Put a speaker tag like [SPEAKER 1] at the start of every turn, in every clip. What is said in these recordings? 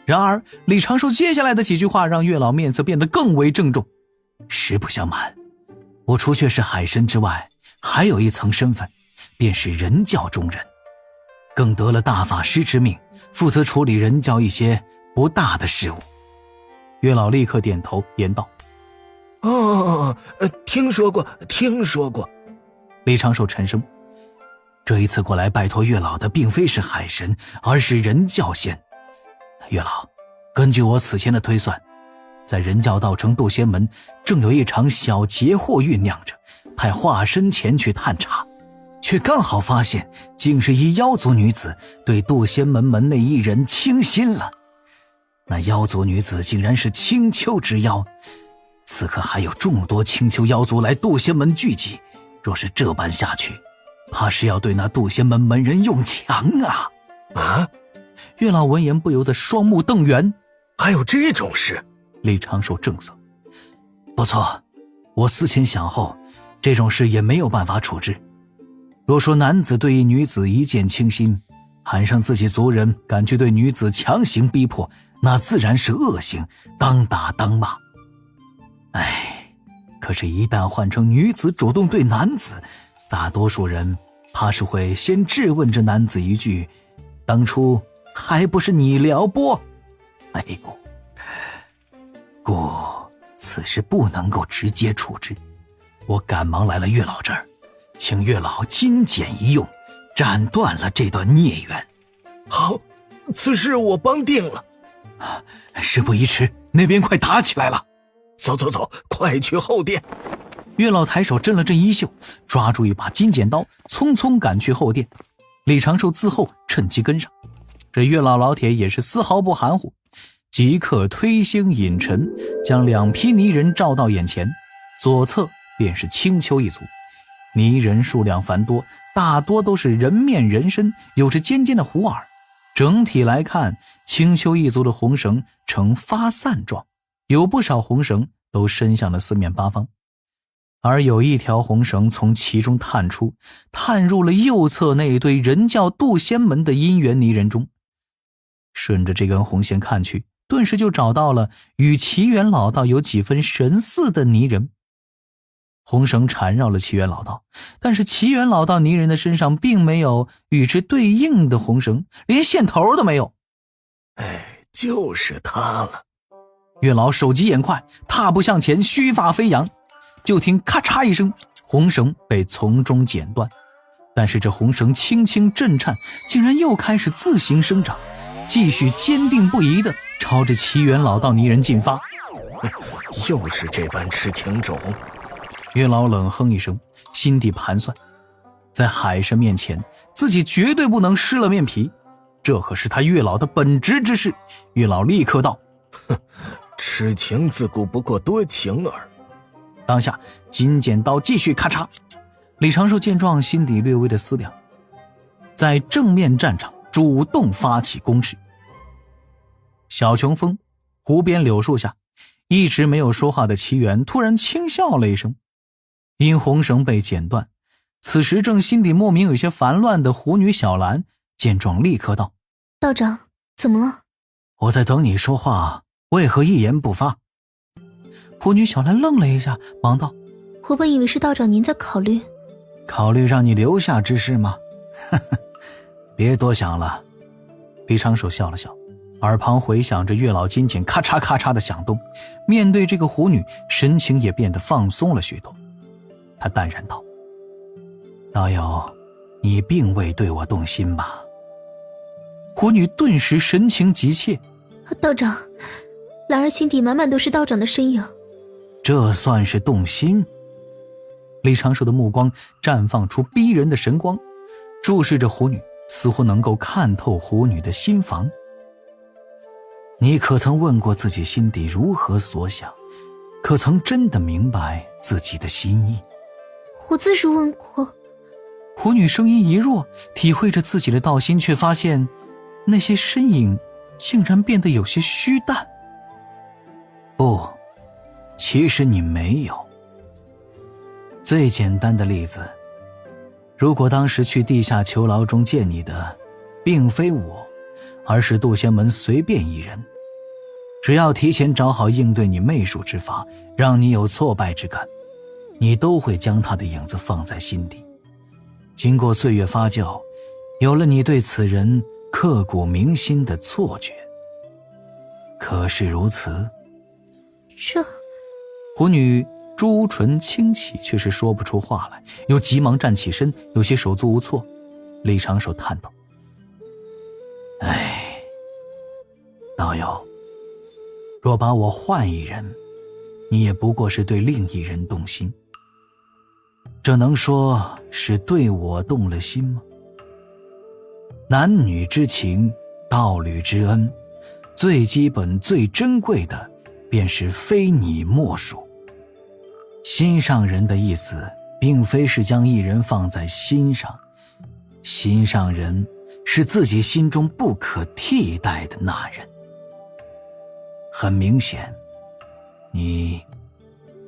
[SPEAKER 1] 然而李长寿接下来的几句话让月老面色变得更为郑重。实不相瞒，我除却是海神之外，还有一层身份，便是人教中人，更得了大法师之命，负责处理人教一些不大的事务。月老立刻点头言道：
[SPEAKER 2] 听说过。
[SPEAKER 1] 李长寿沉声：这一次过来拜托月老的并非是海神，而是人教仙。月老，根据我此前的推算，在人教道城渡仙门正有一场小劫祸酝酿着，派化身前去探查，却刚好发现竟是一妖族女子对渡仙门门内一人倾心了。那妖族女子竟然是青丘之妖，此刻还有众多青丘妖族来渡仙门聚集，若是这般下去，怕是要对那渡仙门门人用强啊！月老闻言不由得双目瞪圆。
[SPEAKER 2] 还有这种事？
[SPEAKER 1] 李长寿正色：不错，我思前想后，这种事也没有办法处置。若说男子对一女子一见倾心，喊上自己族人敢去对女子强行逼迫，那自然是恶行，当打当骂。可是一旦换成女子主动对男子，大多数人怕是会先质问这男子一句：当初还不是你撩拨？故此事不能够直接处置，我赶忙来了月老这儿，请月老金简一用，斩断了这段孽缘。
[SPEAKER 2] 好，此事我帮定了。
[SPEAKER 1] 事不宜迟，那边快打起来了。
[SPEAKER 2] 走，快去后殿。
[SPEAKER 1] 月老抬手震了震衣袖，抓住一把金剪刀，匆匆赶去后殿。李长寿自后趁机跟上。这月老老铁也是丝毫不含糊，即刻推星引尘，将两批泥人照到眼前。左侧便是青丘一族，泥人数量繁多，大多都是人面人身，有着尖尖的虎耳。整体来看，青丘一族的红绳呈发散状，有不少红绳都伸向了四面八方，而有一条红绳从其中探出，探入了右侧那一堆人教渡仙门的姻缘泥人中。顺着这根红线看去，顿时就找到了与奇缘老道有几分神似的泥人。红绳缠绕了奇缘老道，但是奇缘老道泥人的身上并没有与之对应的红绳，连线头都没有。
[SPEAKER 2] 就是他了。
[SPEAKER 1] 月老手疾眼快，踏步向前，须发飞扬，就听咔嚓一声，红绳被从中剪断。但是这红绳轻轻震颤，竟然又开始自行生长，继续坚定不移地朝着奇缘老道泥人进发。
[SPEAKER 2] 又是这般痴情种。
[SPEAKER 1] 月老冷哼一声，心底盘算，在海神面前自己绝对不能失了面皮，这可是他月老的本职之事。月老立刻道：
[SPEAKER 2] 痴情自古不过多情耳。
[SPEAKER 1] 当下金剪刀继续咔嚓。李长寿见状，心底略微的思量，在正面战场主动发起攻势。小琼峰湖边柳树下，一直没有说话的奇缘突然轻笑了一声。因红绳被剪断，此时正心底莫名有些烦乱的狐女小兰见状立刻道：
[SPEAKER 3] 道长，怎么了？
[SPEAKER 1] 我在等你说话，为何一言不发？狐女小兰愣了一下，忙道：
[SPEAKER 3] 我本以为是道长您在考虑
[SPEAKER 1] 让你留下之事吗？别多想了。李长寿笑了笑，耳旁回响着月老金剪咔嚓咔嚓的响动，面对这个狐女，神情也变得放松了许多。他淡然道：道友，你并未对我动心吧？狐女顿时神情急切：
[SPEAKER 3] 道长，兰儿心底满满都是道长的身影。
[SPEAKER 1] 这算是动心？李长寿的目光绽放出逼人的神光，注视着狐女，似乎能够看透狐女的心房。你可曾问过自己心底如何所想？可曾真的明白自己的心意？
[SPEAKER 3] 我自是问过。
[SPEAKER 1] 狐女声音一弱，体会着自己的道心，却发现那些身影竟然变得有些虚淡。不，其实你没有。最简单的例子，如果当时去地下囚牢中见你的并非我，而是渡仙门随便一人，只要提前找好应对你媚术之法，让你有挫败之感，你都会将他的影子放在心底。经过岁月发酵，有了你对此人刻骨铭心的错觉。可是如此，狐女朱唇轻启，却是说不出话来，又急忙站起身，有些手足无措。李长寿叹道：哎，道友，若把我换一人，你也不过是对另一人动心，这能说是对我动了心吗？男女之情，道侣之恩，最基本最珍贵的便是非你莫属。心上人的意思并非是将一人放在心上，心上人是自己心中不可替代的那人。很明显，你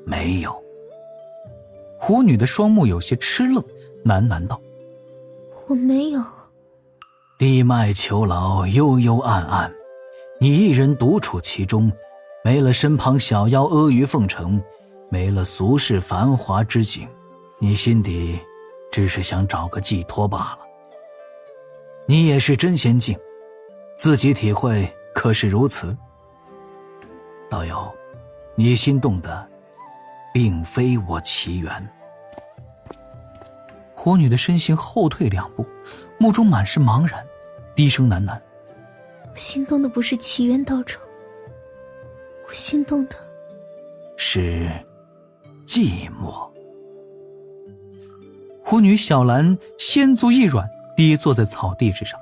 [SPEAKER 1] 没有。狐女的双目有些痴愣，喃喃道：
[SPEAKER 3] 我没有。
[SPEAKER 1] 地脉囚牢，幽幽暗暗，你一人独处其中，没了身旁小妖阿谀奉承，没了俗世繁华之景，你心底只是想找个寄托罢了。你也是真仙境，自己体会可是如此？道友，你心动的并非我奇缘。狐女的身形后退2步，目中满是茫然，低声喃喃：
[SPEAKER 3] 我心动的不是奇缘道场，我心动的
[SPEAKER 1] 是寂寞。狐女小兰仙足一软，跌坐在草地之上。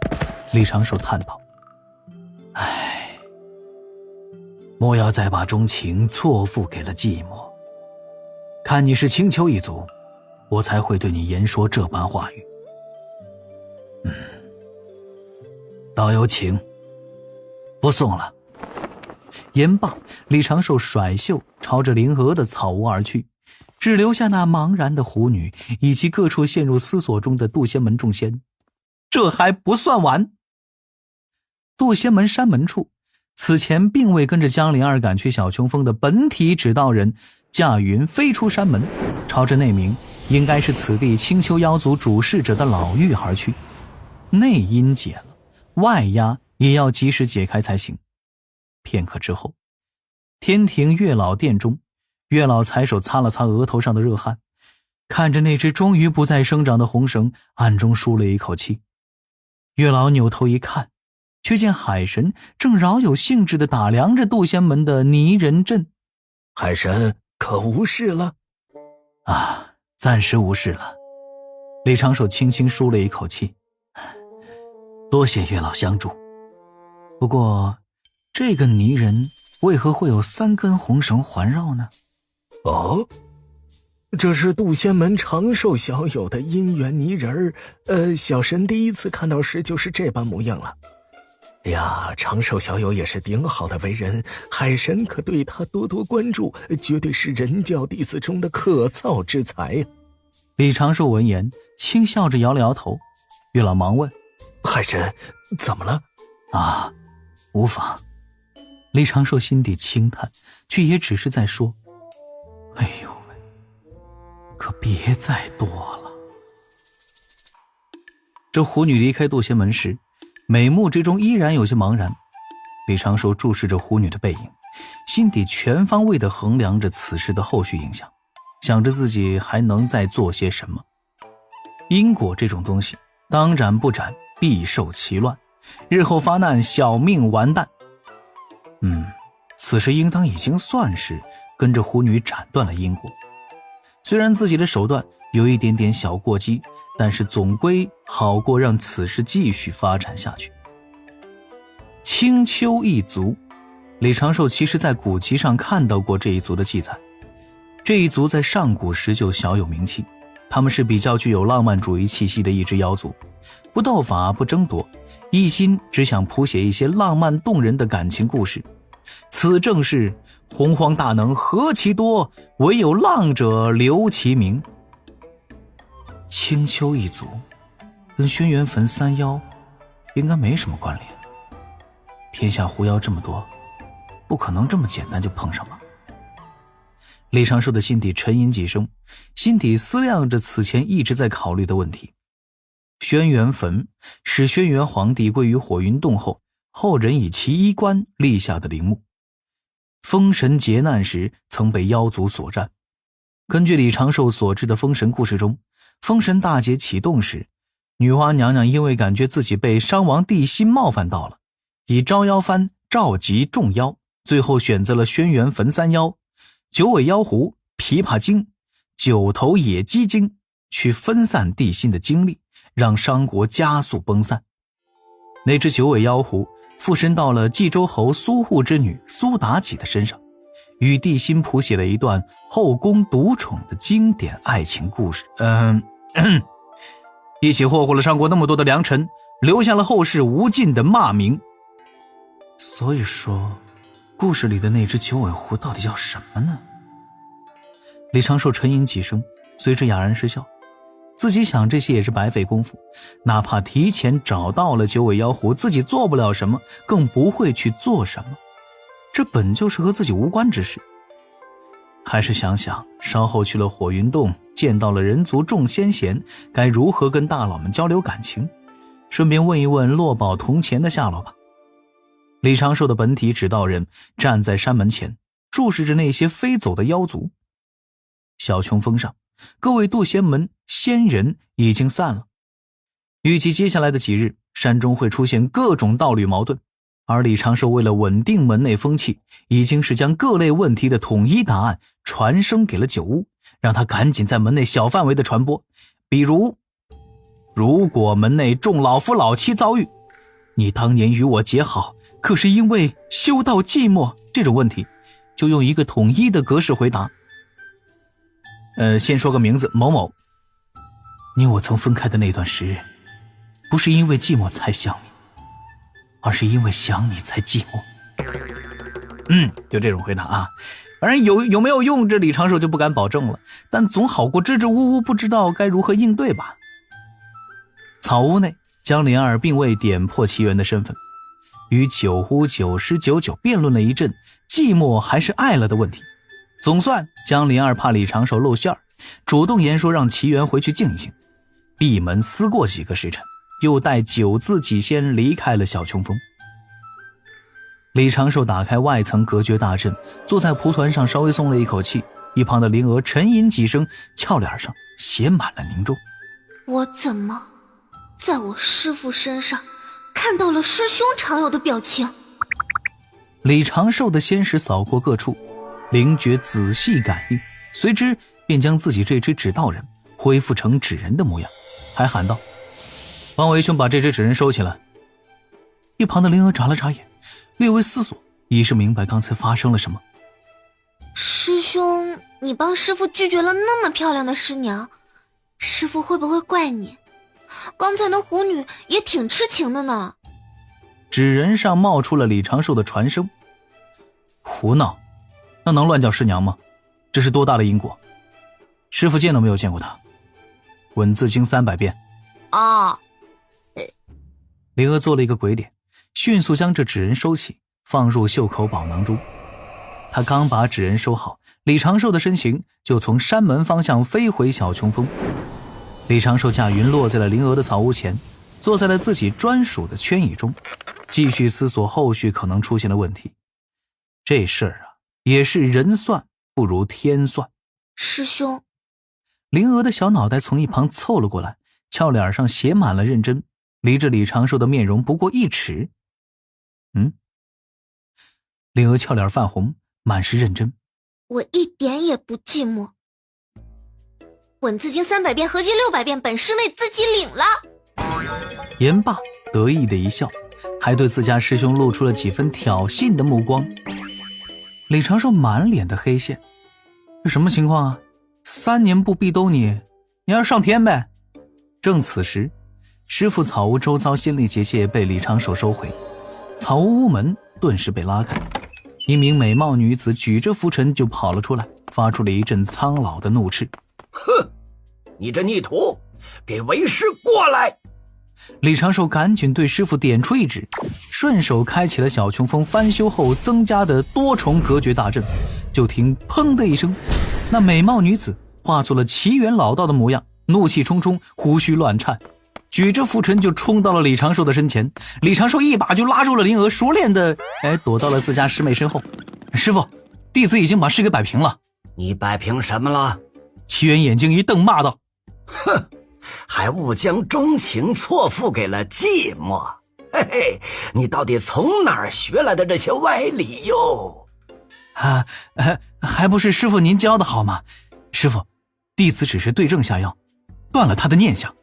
[SPEAKER 1] 李长寿叹道：唉，莫要再把钟情错付给了寂寞。看你是青丘一族，我才会对你言说这般话语。道友请，不送了。言罢，李长寿甩袖朝着临河的草屋而去，只留下那茫然的狐女以及各处陷入思索中的渡仙门众仙。这还不算完，渡仙门山门处，此前并未跟着江灵儿赶去小琼峰的本体指道人驾云飞出山门，朝着那名应该是此地青丘妖族主事者的老妪而去。内阴解了，外压也要及时解开才行。片刻之后，天庭月老殿中，月老抬手擦了擦额头上的热汗，看着那只终于不再生长的红绳，暗中舒了一口气。月老扭头一看，却见海神正饶有兴致地打量着渡仙门的泥人阵。
[SPEAKER 2] 海神可无事了？
[SPEAKER 1] 啊，暂时无事了。李长寿轻轻舒了一口气，多谢月老相助。不过这个泥人为何会有3根红绳环绕呢？
[SPEAKER 2] 哦，这是渡仙门长寿小友的姻缘泥人儿。小神第一次看到时就是这般模样了。哎呀，长寿小友也是顶好的为人，海神可对他多多关注，绝对是人教弟子中的可造之才呀。
[SPEAKER 1] 李长寿闻言轻笑着摇了摇头。月老忙问：
[SPEAKER 2] 海神怎么了？
[SPEAKER 1] 啊，无妨。李长寿心底轻叹，却也只是在说：哎呦喂，可别再多了。这狐女离开渡仙门时，美目之中依然有些茫然。李长寿注视着狐女的背影，心底全方位地衡量着此事的后续影响，想着自己还能再做些什么。因果这种东西，当斩不斩，必受其乱，日后发难，小命完蛋。此时应当已经算是跟着狐女斩断了因果。虽然自己的手段有一点点小过激，但是总归好过让此事继续发展下去。青丘一族，李长寿其实在古籍上看到过这一族的记载。这一族在上古时就小有名气，他们是比较具有浪漫主义气息的一支妖族，不斗法不争夺，一心只想谱写一些浪漫动人的感情故事。此正是洪荒大能何其多，唯有浪者留其名。青丘一族跟轩辕坟3妖应该没什么关联，天下狐妖这么多，不可能这么简单就碰上吧。李长寿的心底沉吟几声，心底思量着此前一直在考虑的问题。轩辕坟是轩辕皇帝归于火云洞后，后人以其衣冠立下的陵墓。封神劫难时曾被妖族所占。根据李长寿所知的封神故事中，封神大劫启动时，女娲娘娘因为感觉自己被商王帝辛冒犯到了，以招妖幡召集众妖，最后选择了轩辕坟三妖、九尾妖狐、琵琶精、九头野鸡精，去分散地心的精力，让商国加速崩散。那只九尾妖狐附身到了冀州侯苏护之女苏妲己的身上，与地心谱写了一段后宫独宠的经典爱情故事。一起霍霍了商国那么多的良臣，留下了后世无尽的骂名。所以说，故事里的那只九尾狐到底叫什么呢？李长寿沉吟几声，随之哑然失笑。自己想这些也是白费功夫，哪怕提前找到了九尾妖狐，自己做不了什么，更不会去做什么，这本就是和自己无关之事。还是想想稍后去了火云洞，见到了人族众先贤，该如何跟大佬们交流感情，顺便问一问落宝铜钱的下落吧。李长寿的本体指道人站在山门前，注视着那些飞走的妖族。小琼峰上，各位渡仙门仙人已经散了，预计接下来的几日，山中会出现各种道侣矛盾，而李长寿为了稳定门内风气，已经是将各类问题的统一答案传声给了九巫，让他赶紧在门内小范围的传播。比如果门内众老夫老妻遭遇你当年与我结好，可是因为修道寂寞，这种问题就用一个统一的格式回答。先说个名字，某某。你我曾分开的那段时日，不是因为寂寞才想你，而是因为想你才寂寞。就这种回答啊，反正有没有用，这李长寿就不敢保证了，但总好过支支吾吾不知道该如何应对吧。草屋内，江灵儿并未点破奇缘的身份，与九呼九师九九辩论了一阵寂寞还是爱了的问题。总算江灵儿怕李长寿露馅儿，主动言说让奇缘回去静一静，闭门思过几个时辰，又带九字几仙离开了小琼峰。李长寿打开外层隔绝大阵，坐在蒲团上稍微松了一口气，一旁的灵娥沉吟几声，俏脸上写满了凝重。
[SPEAKER 3] 我怎么在我师父身上看到了师兄常有的表情？
[SPEAKER 1] 李长寿的仙识扫过各处，灵觉仔细感应，随之便将自己这只纸道人恢复成纸人的模样，还喊道：帮为兄把这只纸人收起来。一旁的灵娥眨了眨眼，略微思索，已是明白刚才发生了什么。
[SPEAKER 3] 师兄，你帮师父拒绝了那么漂亮的师娘，师父会不会怪你？刚才那狐女也挺痴情的呢。
[SPEAKER 1] 纸人上冒出了李长寿的传声：胡闹，那能乱叫师娘吗？这是多大的因果？师父见都没有见过他。稳字经300遍。灵娥做了一个鬼脸，迅速将这纸人收起，放入袖口宝囊中。他刚把纸人收好，李长寿的身形就从山门方向飞回小琼峰。李长寿驾云落在了灵娥的草屋前，坐在了自己专属的圈椅中，继续思索后续可能出现的问题。这事儿啊，也是人算不如天算。
[SPEAKER 3] 师兄，
[SPEAKER 1] 灵娥的小脑袋从一旁凑了过来，俏脸上写满了认真，离着李长寿的面容不过1尺。灵娥俏脸泛红，满是认真。
[SPEAKER 3] 我一点也不寂寞。稳字经300遍，合计600遍，本师妹自己领了。
[SPEAKER 1] 言罢，得意的一笑，还对自家师兄露出了几分挑衅的目光。李长寿满脸的黑线，这什么情况啊？3年不必兜你要上天呗。正此时，师父草屋周遭仙力结界被李长寿收回，草屋屋门顿时被拉开，一名美貌女子举着拂尘就跑了出来，发出了一阵苍老的怒斥：
[SPEAKER 4] 哼，你这逆徒，给为师过来！
[SPEAKER 1] 李长寿赶紧对师父点出一指，顺手开启了小琼峰翻修后增加的多重隔绝大阵。就听砰的一声，那美貌女子化作了奇缘老道的模样，怒气冲冲，胡须乱颤，举着拂尘就冲到了李长寿的身前。李长寿一把就拉住了灵娥，熟练的躲到了自家师妹身后。师父，弟子已经把事给摆平了。
[SPEAKER 4] 你摆平什么了？
[SPEAKER 1] 奇缘眼睛一瞪，骂道：
[SPEAKER 4] 哼，还误将钟情错付给了寂寞。嘿嘿，你到底从哪儿学来的这些歪理哟？
[SPEAKER 1] 还不是师父您教的好吗？师父，弟子只是对症下药，断了他的念想。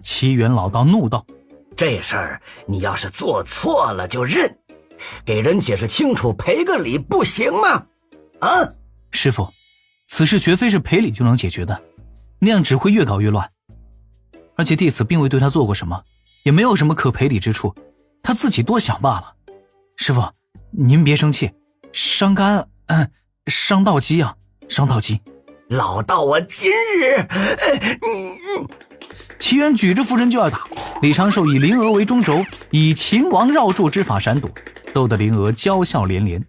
[SPEAKER 1] 奇缘老道怒道：
[SPEAKER 4] 这事儿你要是做错了就认，给人解释清楚，赔个礼不行吗？啊，
[SPEAKER 1] 师父，此事绝非是赔礼就能解决的，那样只会越搞越乱。而且弟子并未对他做过什么，也没有什么可赔礼之处，他自己多想罢了。师父，您别生气，伤肝，伤到肌啊，伤到肌。
[SPEAKER 4] 老道我今日，
[SPEAKER 1] 奇缘举着拂尘就要打，李长寿以灵娥为中轴，以秦王绕柱之法闪躲，逗得灵娥娇笑连连。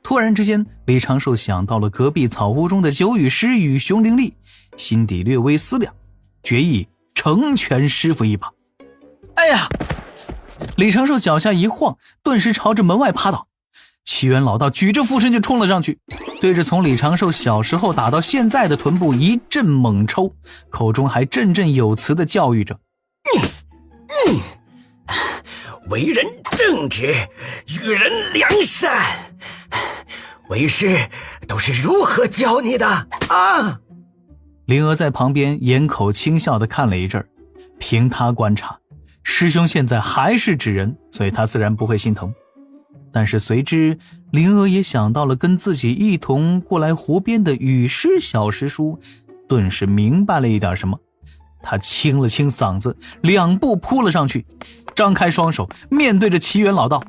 [SPEAKER 1] 突然之间，李长寿想到了隔壁草屋中的九羽狮与熊灵力，心底略微思量，决意成全师父一把。哎呀！李长寿脚下一晃，顿时朝着门外趴倒。奇缘老道举着拂尘就冲了上去，对着从李长寿小时候打到现在的臀部一阵猛抽，口中还振振有词地教育着：
[SPEAKER 4] 为人正直，与人良善，为师都是如何教你的啊？
[SPEAKER 1] 灵娥在旁边掩口轻笑地看了一阵，凭他观察，师兄现在还是纸人，所以他自然不会心疼。但是随之灵娥也想到了跟自己一同过来湖边的雨师小师叔，顿时明白了一点什么。他清了清嗓子，两步扑了上去，张开双手面对着奇缘老道。